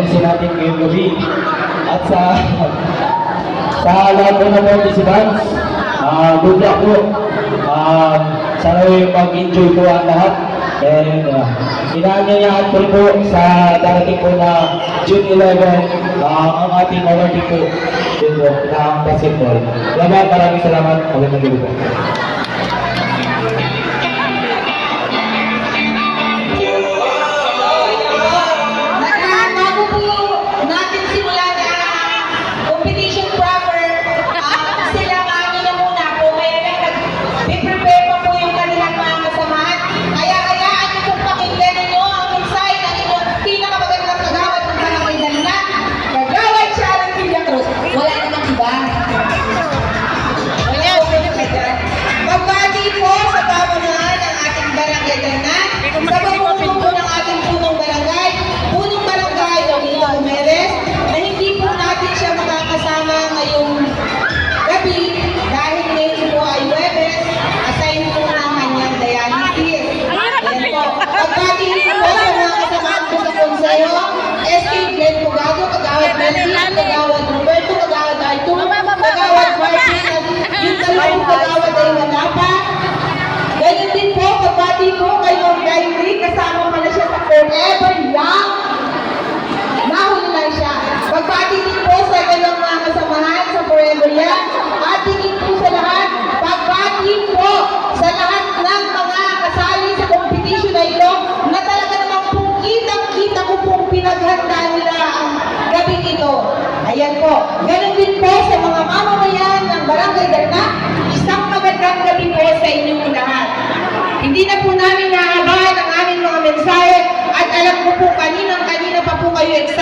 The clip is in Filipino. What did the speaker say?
MC natin ngayong gabi. At sa lahat po ng participants, good luck po. Sana mag-enjoy po ang lahat. And inaanyayahan ko po sa darating po na June 11, ang ating awarding po yun po, na basketball. Maraming salamat. Magandang gabi po. Kagawad Roberto, Kagawad Arturo, Kagawad Martin, yung dalawang kagawad ay wala pa. Ganyan din po, kabati ko kayo Gayri, kasama pala siya sa Forever Young. Nahuli lang siya. Pagbati din po sa kanyang mga kasamahan sa Forever Young. At tingin po sa lahat, pagbati po sa lahat ng mga kasali sa competition na ito, na talaga naman pong kitang-kita ko pong pinaghanda nila ang gabing ito. Ayan po. Ganon din po sa mga mamamayan ng Barangay Darna. Isang magandang gabi po sa inyong lahat. Hindi na po namin naabahan ang aming mga mensahe at alam ko po kanina pa po kayo excited.